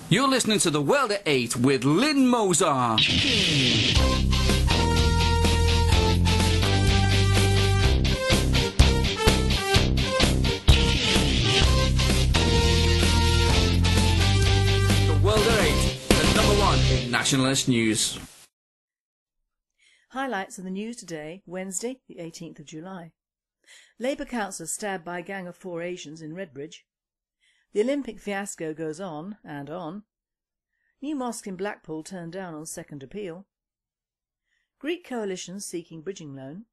You're listening to The World at 8 with Lynn Mozart. The World at 8, the number one in nationalist news. Highlights of the news today, Wednesday, the 18th of July. Labour councillor stabbed by a gang of 4 Asians in Redbridge. The Olympic fiasco goes on and on. New mosque in Blackpool turned down on second appeal. Greek coalition seeking bridging loan.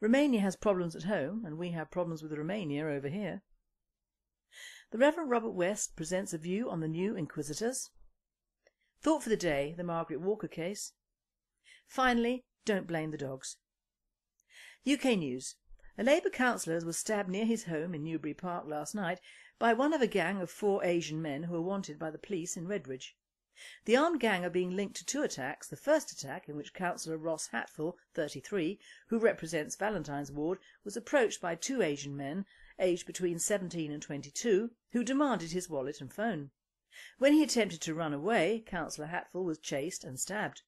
Romania has problems at home and we have problems with Romania over here. The Rev Robert West presents a view on the new Inquisitors. Thought for the day, the Margaret Walker case. Finally, don't blame the dogs. UK news. A Labour councillor was stabbed near his home in Newbury Park last night by one of a gang of 4 Asian men who are wanted by the police in Redbridge. The armed gang are being linked to 2 attacks. The first attack, in which Councillor Ross Hatfull, 33, who represents Valentine's Ward, was approached by 2 Asian men aged between 17 and 22 who demanded his wallet and phone. When he attempted to run away, Councillor Hatfull was chased and stabbed.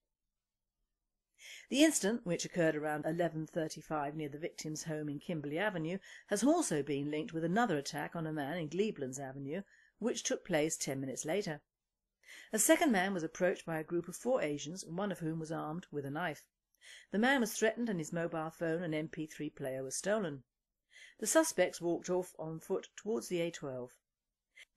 The incident, which occurred around 11:35 near the victim's home in Kimberley Avenue, has also been linked with another attack on a man in Gleeblands Avenue, which took place 10 minutes later. A second man was approached by a group of 4 Asians, one of whom was armed with a knife. The man was threatened and his mobile phone and MP3 player was stolen. The suspects walked off on foot towards the A12.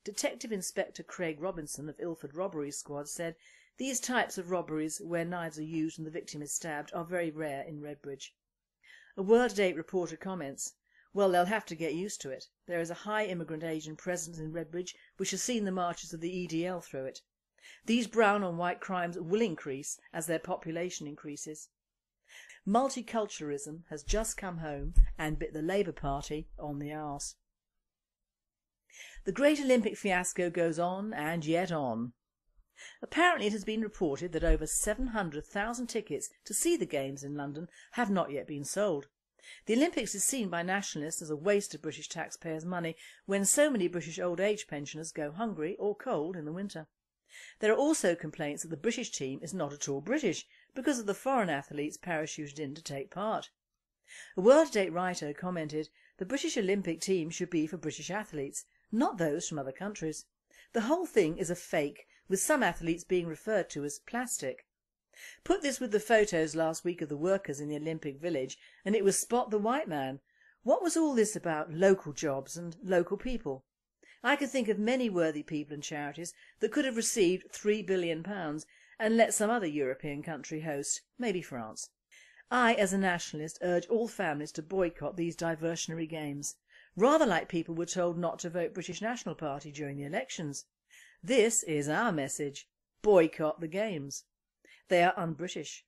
Detective Inspector Craig Robinson of Ilford Robbery Squad said, "These types of robberies where knives are used and the victim is stabbed are very rare in Redbridge." A World at 8 reporter comments, "Well, they'll have to get used to it. There is a high immigrant Asian presence in Redbridge which has seen the marches of the EDL through it. These brown on white crimes will increase as their population increases. Multiculturalism has just come home and bit the Labour Party on the arse." The Great Olympic fiasco goes on and yet on. Apparently it has been reported that over 700,000 tickets to see the Games in London have not yet been sold. The Olympics is seen by nationalists as a waste of British taxpayers' money when so many British old age pensioners go hungry or cold in the winter. There are also complaints that the British team is not at all British because of the foreign athletes parachuted in to take part. A World at 8 writer commented, "The British Olympic team should be for British athletes, not those from other countries. The whole thing is a fake, with some athletes being referred to as plastic." Put this with the photos last week of the workers in the Olympic Village and it was spot the white man. What was all this about local jobs and local people? I can think of many worthy people and charities that could have received £3 billion and let some other European country host, maybe France. I, as a nationalist, urge all families to boycott these diversionary games, rather like people were told not to vote British National Party during the elections. This is our message: boycott the games. They are un-British.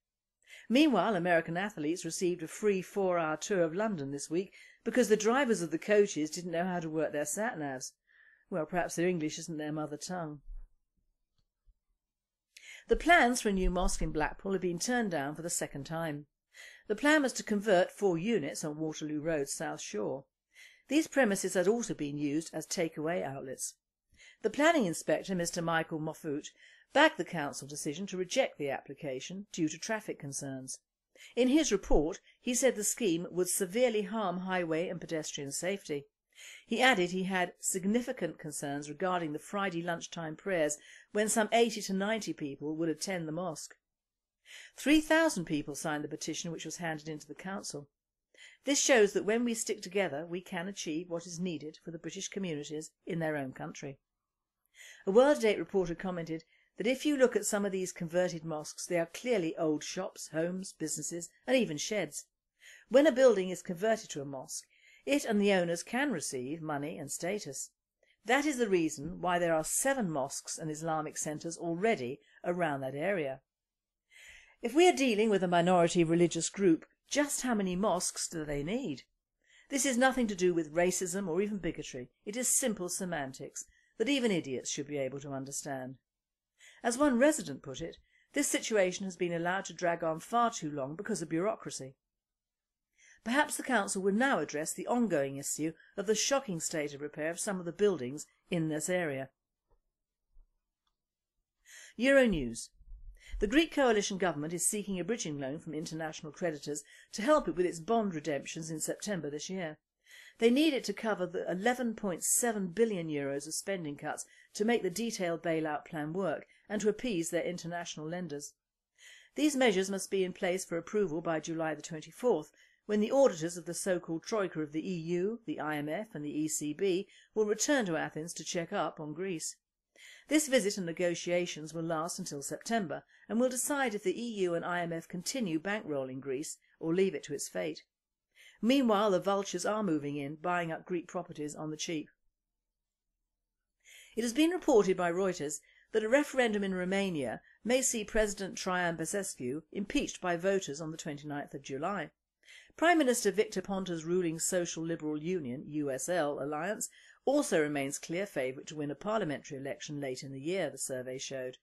Meanwhile, American athletes received a free 4-hour tour of London this week because the drivers of the coaches didn't know how to work their sat-navs. Well, perhaps their English isn't their mother tongue. The plans for a new mosque in Blackpool have been turned down for the second time. The plan was to convert 4 units on Waterloo Road, South Shore. These premises had also been used as takeaway outlets. The planning inspector, Mr Michael Moffat, backed the council decision to reject the application due to traffic concerns. In his report, he said the scheme would severely harm highway and pedestrian safety. He added he had significant concerns regarding the Friday lunchtime prayers when some 80 to 90 people would attend the mosque. 3,000 people signed the petition which was handed into the council. This shows that when we stick together we can achieve what is needed for the British communities in their own country. A World at 8 reporter commented that if you look at some of these converted mosques, they are clearly old shops, homes, businesses and even sheds. When a building is converted to a mosque, it and the owners can receive money and status. That is the reason why there are 7 mosques and Islamic centres already around that area. If we are dealing with a minority religious group, just how many mosques do they need? This is nothing to do with racism or even bigotry. It is simple semantics that even idiots should be able to understand. As one resident put it, this situation has been allowed to drag on far too long because of bureaucracy. Perhaps the council will now address the ongoing issue of the shocking state of repair of some of the buildings in this area. Euronews. The Greek coalition government is seeking a bridging loan from international creditors to help it with its bond redemptions in September this year. They need it to cover the €11.7 billion of spending cuts to make the detailed bailout plan work and to appease their international lenders. These measures must be in place for approval by July the 24th, when the auditors of the so-called Troika of the EU, the IMF and the ECB will return to Athens to check up on Greece. This visit and negotiations will last until September and will decide if the EU and IMF continue bankrolling Greece or leave it to its fate. Meanwhile, the vultures are moving in, buying up Greek properties on the cheap. It has been reported by Reuters that a referendum in Romania may see President Traian Băsescu impeached by voters on the 29th of July. Prime Minister Victor Ponta's ruling Social Liberal Union (USL) alliance also remains clear favourite to win a parliamentary election late in the year, the survey showed.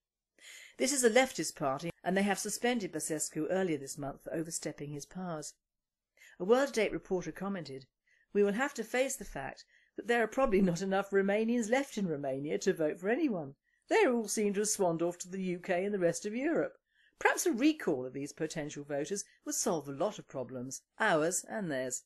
This is a leftist party and they have suspended Băsescu earlier this month for overstepping his powers. A World Date reporter commented, "We will have to face the fact that there are probably not enough Romanians left in Romania to vote for anyone. They all seem to have swanned off to the UK and the rest of Europe. Perhaps a recall of these potential voters would solve a lot of problems, ours and theirs."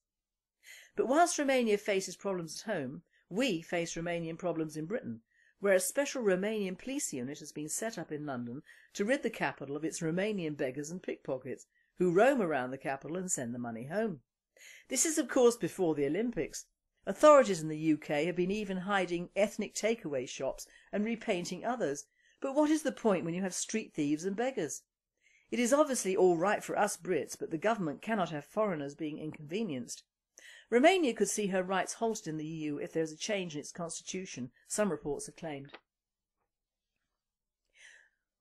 But whilst Romania faces problems at home, we face Romanian problems in Britain, where a special Romanian police unit has been set up in London to rid the capital of its Romanian beggars and pickpockets, who roam around the capital and send the money home. This is of course before the Olympics. Authorities in the UK have been even hiding ethnic takeaway shops and repainting others, but what is the point when you have street thieves and beggars? It is obviously all right for us Brits, but the government cannot have foreigners being inconvenienced. Romania could see her rights halted in the EU if there is a change in its constitution, some reports have claimed.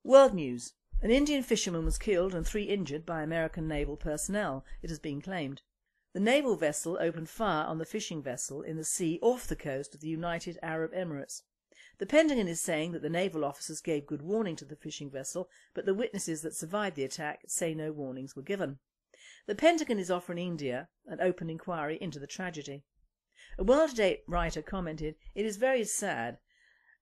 World News. An Indian fisherman was killed and 3 injured by American naval personnel, it has been claimed. The naval vessel opened fire on the fishing vessel in the sea off the coast of the United Arab Emirates. The Pentagon is saying that the naval officers gave good warning to the fishing vessel, but the witnesses that survived the attack say no warnings were given. The Pentagon is offering India an open inquiry into the tragedy. A World Date writer commented, "It is very sad,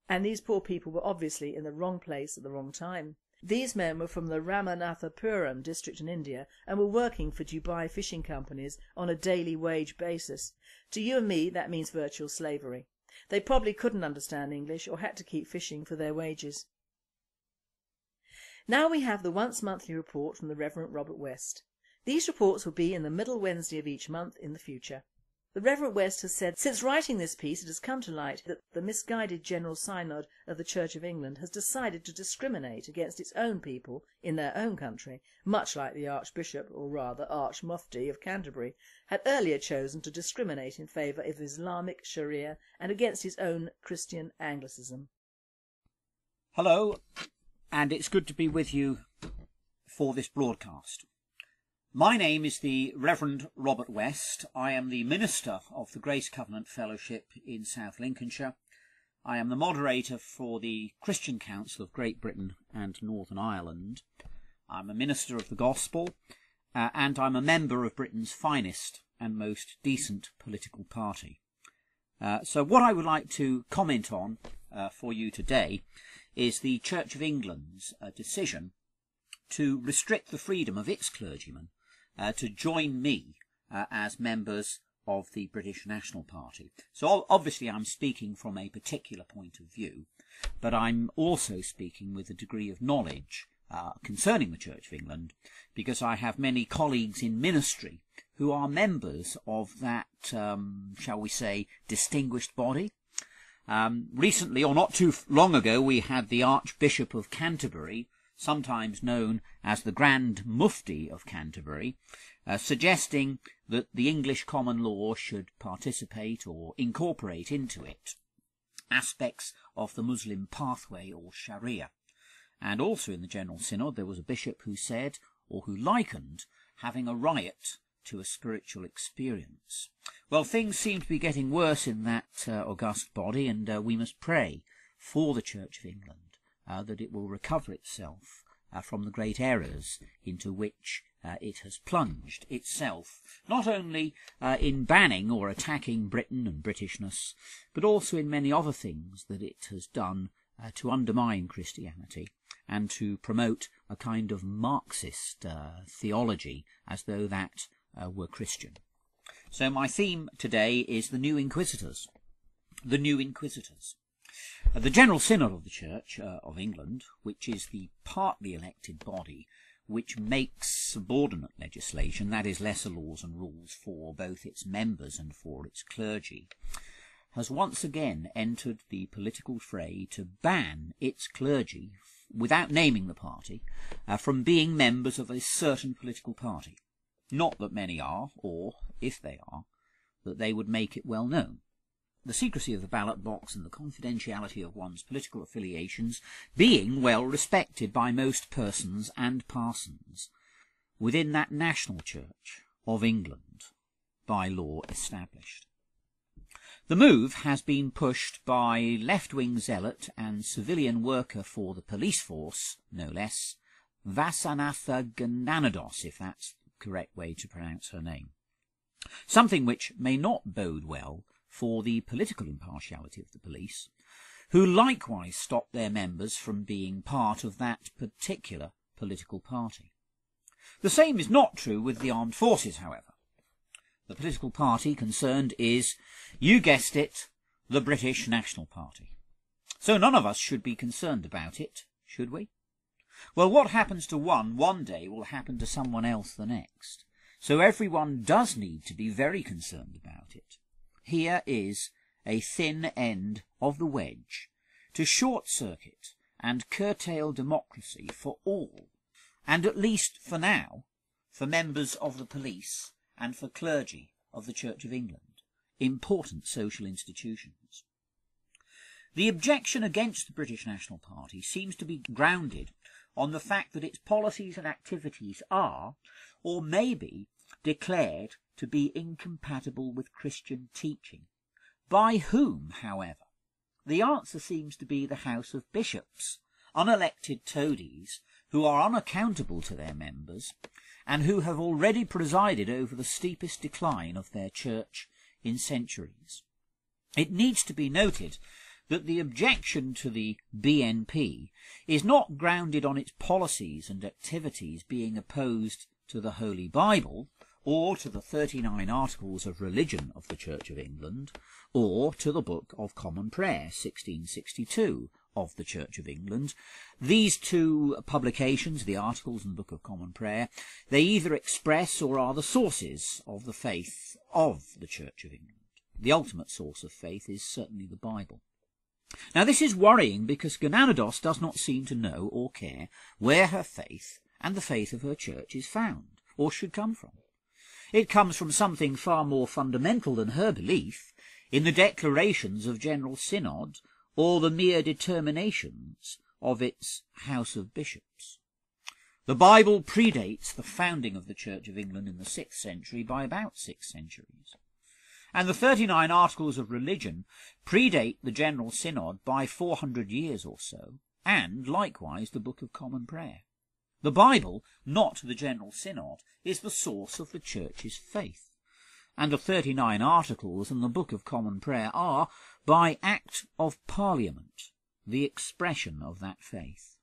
and these poor people were obviously in the wrong place at the wrong time. These men were from the Ramanathapuram district in India and were working for Dubai fishing companies on a daily wage basis. To you and me that means virtual slavery. They probably couldn't understand English or had to keep fishing for their wages." Now we have the once monthly report from the Rev Robert West. These reports will be in the middle Wednesday of each month in the future. The Rev West has said, since writing this piece it has come to light that the misguided General Synod of the Church of England has decided to discriminate against its own people in their own country, much like the Archbishop, or rather Arch-Mufti of Canterbury, had earlier chosen to discriminate in favour of Islamic Sharia and against his own Christian Anglicism. Hello, and it's good to be with you for this broadcast. My name is the Reverend Robert West. I am the Minister of the Grace Covenant Fellowship in South Lincolnshire. I am the moderator for the Christian Council of Great Britain and Northern Ireland. I'm a minister of the Gospel, and I'm a member of Britain's finest and most decent political party. So what I would like to comment on for you today is the Church of England's decision to restrict the freedom of its clergymen to join me as members of the British National Party. So obviously I'm speaking from a particular point of view, but I'm also speaking with a degree of knowledge concerning the Church of England, because I have many colleagues in ministry who are members of that, shall we say, distinguished body. Recently, or not too long ago, we had the Archbishop of Canterbury, sometimes known as the Grand Mufti of Canterbury, suggesting that the English common law should participate or incorporate into it aspects of the Muslim pathway or Sharia. And also in the General Synod there was a bishop who said, or who likened, having a riot to a spiritual experience. Well, things seem to be getting worse in that august body, and we must pray for the Church of England that it will recover itself from the great errors into which it has plunged itself, not only in banning or attacking Britain and Britishness, but also in many other things that it has done to undermine Christianity and to promote a kind of Marxist theology, as though that were Christian. So my theme today is the new Inquisitors. The new Inquisitors. The General Synod of the Church of England, which is the partly elected body which makes subordinate legislation, that is, lesser laws and rules for both its members and for its clergy, has once again entered the political fray to ban its clergy, without naming the party, from being members of a certain political party. Not that many are, or, if they are, that they would make it well known. The secrecy of the ballot box and the confidentiality of one's political affiliations being well respected by most persons and parsons within that national church of England, by law established. The move has been pushed by left-wing zealot and civilian worker for the police force, no less, Vasanatha Gananados, if that's the correct way to pronounce her name. Something which may not bode well for the political impartiality of the police, who likewise stop their members from being part of that particular political party. The same is not true with the armed forces, however. The political party concerned is, you guessed it, the British National Party. So none of us should be concerned about it, should we? Well, what happens to one day will happen to someone else the next. So everyone does need to be very concerned about it. Here is a thin end of the wedge to short-circuit and curtail democracy for all, and at least for now, for members of the police and for clergy of the Church of England, important social institutions. The objection against the British National Party seems to be grounded on the fact that its policies and activities are, or may be, declared to be incompatible with Christian teaching. By whom, however? The answer seems to be the House of Bishops, unelected toadies who are unaccountable to their members and who have already presided over the steepest decline of their church in centuries. It needs to be noted that the objection to the BNP is not grounded on its policies and activities being opposed to the Holy Bible, or to the 39 Articles of Religion of the Church of England, or to the Book of Common Prayer, 1662, of the Church of England. These two publications, the Articles and the Book of Common Prayer, they either express or are the sources of the faith of the Church of England. The ultimate source of faith is certainly the Bible. Now this is worrying because Gananados does not seem to know or care where her faith and the faith of her church is found, or should come from. It comes from something far more fundamental than her belief in the declarations of General Synod or the mere determinations of its House of Bishops. The Bible predates the founding of the Church of England in the 6th century by about 6 centuries. And the 39 Articles of Religion predate the General Synod by 400 years or so, and likewise the Book of Common Prayer. The Bible, not the General Synod, is the source of the Church's faith, and the 39 Articles and the Book of Common Prayer are, by Act of Parliament, the expression of that faith.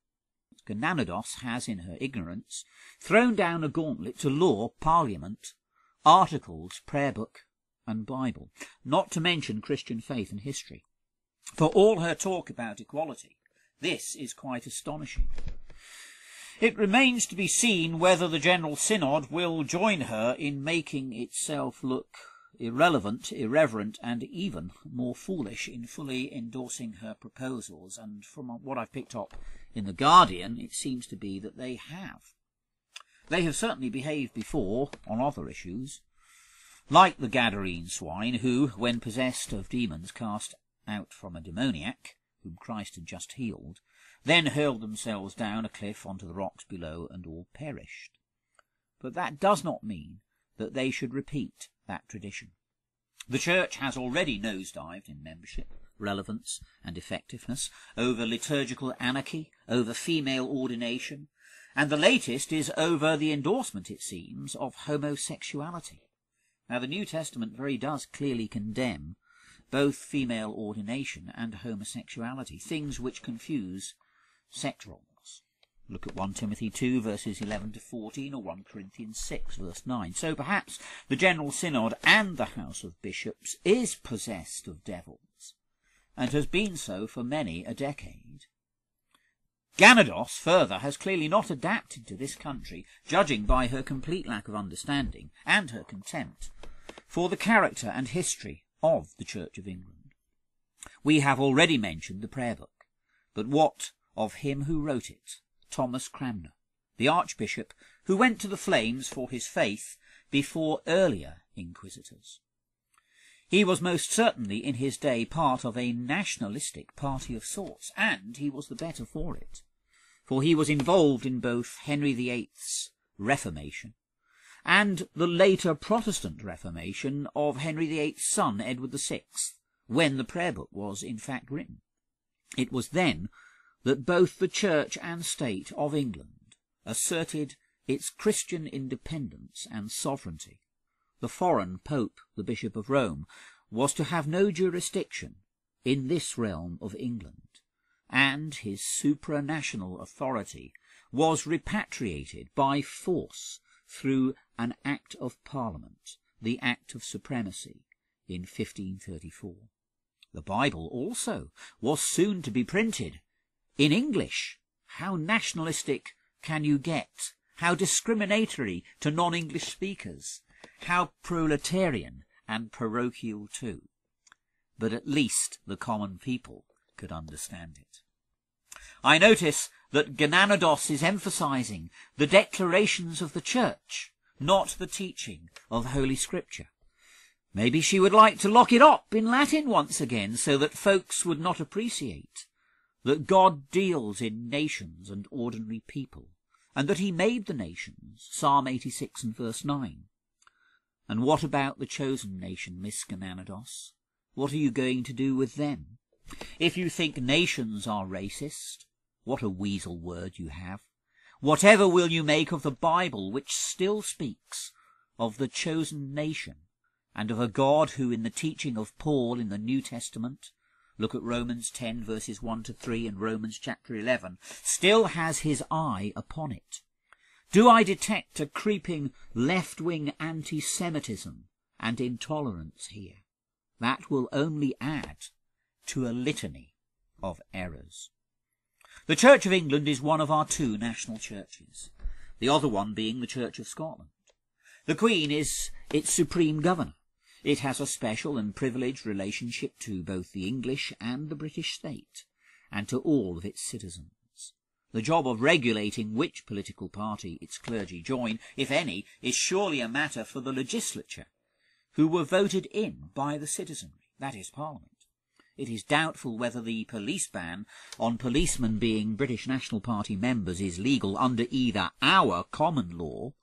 Gananados has, in her ignorance, thrown down a gauntlet to law, Parliament, Articles, Prayer Book, and Bible, not to mention Christian faith and history. For all her talk about equality, this is quite astonishing. It remains to be seen whether the General Synod will join her in making itself look irrelevant, irreverent, and even more foolish in fully endorsing her proposals, and from what I've picked up in The Guardian, it seems to be that they have. They have certainly behaved before on other issues, like the Gadarene swine who, when possessed of demons cast out from a demoniac, whom Christ had just healed, then hurled themselves down a cliff onto the rocks below and all perished. But that does not mean that they should repeat that tradition. The Church has already nosedived in membership, relevance and effectiveness, over liturgical anarchy, over female ordination, and the latest is over the endorsement, it seems, of homosexuality. Now the New Testament very does clearly condemn both female ordination and homosexuality, things which confuse sex roles. Look at 1 Timothy 2 verses 11 to 14 or 1 Corinthians 6 verse 9. So perhaps the General Synod and the House of Bishops is possessed of devils, and has been so for many a decade. Ganados, further, has clearly not adapted to this country, judging by her complete lack of understanding and her contempt for the character and history of the Church of England. We have already mentioned the prayer book, but what of him who wrote it, Thomas Cranmer, the Archbishop who went to the flames for his faith before earlier Inquisitors? He was most certainly in his day part of a nationalistic party of sorts, and he was the better for it, for he was involved in both Henry VIII's Reformation and the later Protestant Reformation of Henry VIII's son Edward VI, when the prayer book was in fact written. It was then that both the Church and State of England asserted its Christian independence and sovereignty. The foreign Pope, the Bishop of Rome, was to have no jurisdiction in this realm of England, and his supranational authority was repatriated by force through an Act of Parliament, the Act of Supremacy, in 1534. The Bible also was soon to be printed in English. How nationalistic can you get? How discriminatory to non-English speakers? How proletarian and parochial too? But at least the common people could understand it. I notice that Ganados is emphasizing the declarations of the Church, not the teaching of Holy Scripture. Maybe she would like to lock it up in Latin once again, so that folks would not appreciate that God deals in nations and ordinary people, and that he made the nations, Psalm 86 and verse 9. And what about the chosen nation, Miss Ganados? What are you going to do with them? If you think nations are racist, what a weasel word you have. Whatever will you make of the Bible, which still speaks of the chosen nation, and of a God who, in the teaching of Paul in the New Testament, look at Romans 10 verses 1 to 3 and Romans chapter 11, still has his eye upon it? Do I detect a creeping left-wing anti-Semitism and intolerance here? That will only add to a litany of errors. The Church of England is one of our two national churches, the other one being the Church of Scotland. The Queen is its supreme governor. It has a special and privileged relationship to both the English and the British state, and to all of its citizens. The job of regulating which political party its clergy join, if any, is surely a matter for the legislature, who were voted in by the citizenry, that is, Parliament. It is doubtful whether the police ban on policemen being British National Party members is legal under either our common law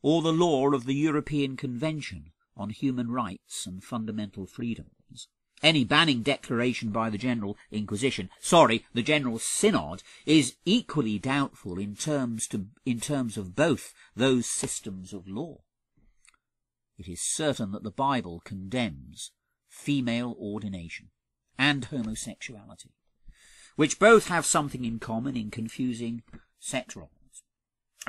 or the law of the European Convention on Human Rights and Fundamental Freedoms. Any banning declaration by the General the General Synod, is equally doubtful in terms of both those systems of law. It is certain that the Bible condemns female ordination and homosexuality, which both have something in common in confusing sex roles.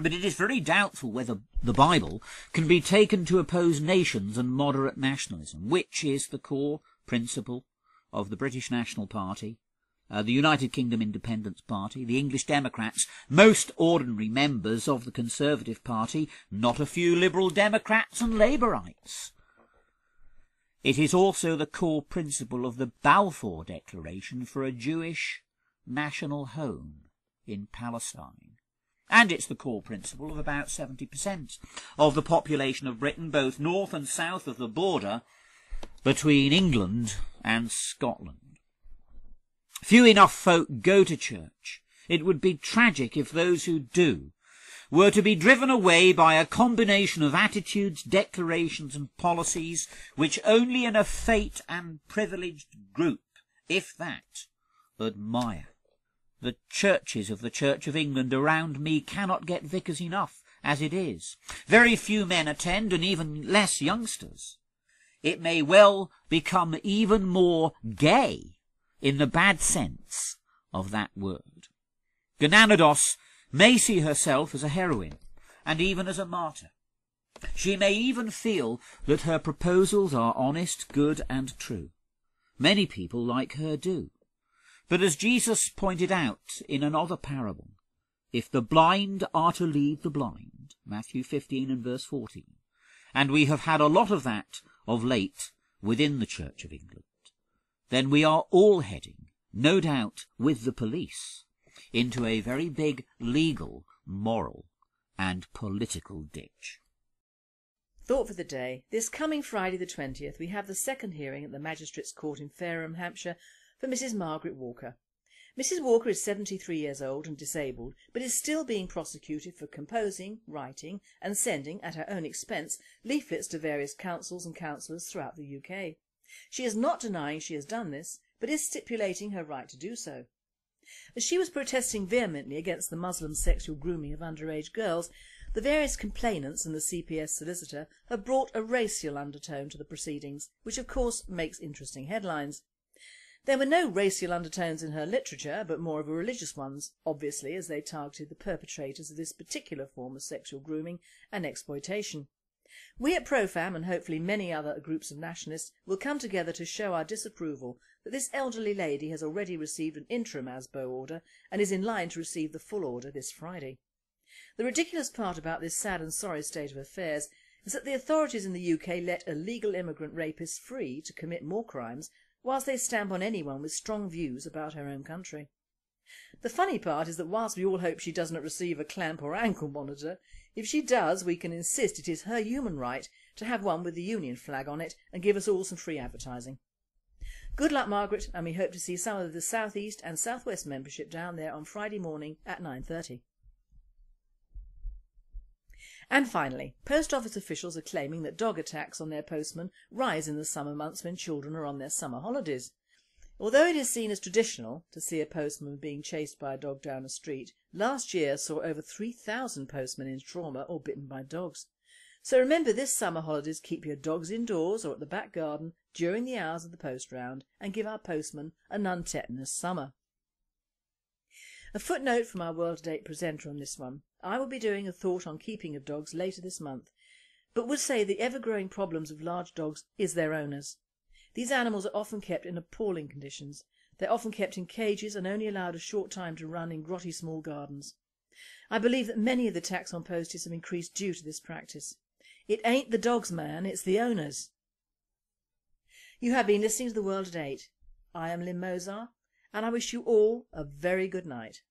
But it is very doubtful whether the Bible can be taken to oppose nations and moderate nationalism, which is the core principle of the British National Party, the United Kingdom Independence Party, the English Democrats, most ordinary members of the Conservative Party, not a few Liberal Democrats and Labourites. It is also the core principle of the Balfour Declaration for a Jewish national home in Palestine. And it's the core principle of about 70% of the population of Britain, both north and south of the border between England and Scotland. Few enough folk go to church. It would be tragic if those who do were to be driven away by a combination of attitudes, declarations and policies which only an effete and privileged group, if that, admire. The churches of the Church of England around me cannot get vicars enough, as it is. Very few men attend, and even less youngsters. It may well become even more gay, in the bad sense of that word. Ganados may see herself as a heroine, and even as a martyr. She may even feel that her proposals are honest, good and true. Many people like her do. But as Jesus pointed out in another parable, if the blind are to lead the blind, Matthew 15 and verse 14, and we have had a lot of that of late within the Church of England, then we are all heading, no doubt with the police, into a very big legal, moral and political ditch. Thought for the day. This coming Friday the 20th we have the second hearing at the Magistrates' Court in Fareham, Hampshire for Mrs. Margaret Walker. Mrs. Walker is 73 years old and disabled, but is still being prosecuted for composing, writing and sending, at her own expense, leaflets to various councils and councillors throughout the UK. She is not denying she has done this, but is stipulating her right to do so. As she was protesting vehemently against the Muslim sexual grooming of underage girls, the various complainants and the CPS solicitor have brought a racial undertone to the proceedings, which of course makes interesting headlines. There were no racial undertones in her literature, but more of a religious ones, obviously, as they targeted the perpetrators of this particular form of sexual grooming and exploitation. We at Profam, and hopefully many other groups of nationalists, will come together to show our disapproval that this elderly lady has already received an interim ASBO order and is in line to receive the full order this Friday. The ridiculous part about this sad and sorry state of affairs is that the authorities in the UK let illegal immigrant rapists free to commit more crimes whilst they stamp on anyone with strong views about her own country. The funny part is that whilst we all hope she does not receive a clamp or ankle monitor, if she does we can insist it is her human right to have one with the Union flag on it and give us all some free advertising. Good luck, Margaret, and we hope to see some of the South East and South West membership down there on Friday morning at 9:30. And finally, post office officials are claiming that dog attacks on their postmen rise in the summer months when children are on their summer holidays. Although it is seen as traditional to see a postman being chased by a dog down a street, last year saw over 3,000 postmen in trauma or bitten by dogs. So remember, this summer holidays, keep your dogs indoors or at the back garden during the hours of the post round and give our postmen a non-tetanus summer. A footnote from our World to Date presenter on this one. I will be doing a thought on keeping of dogs later this month, but would say the ever-growing problems of large dogs is their owners. These animals are often kept in appalling conditions. They're often kept in cages and only allowed a short time to run in grotty small gardens. I believe that many of the attacks on posties have increased due to this practice. It ain't the dogs, man, it's the owners. You have been listening to the World at 8. I am Lynn Mozart, and I wish you all a very good night.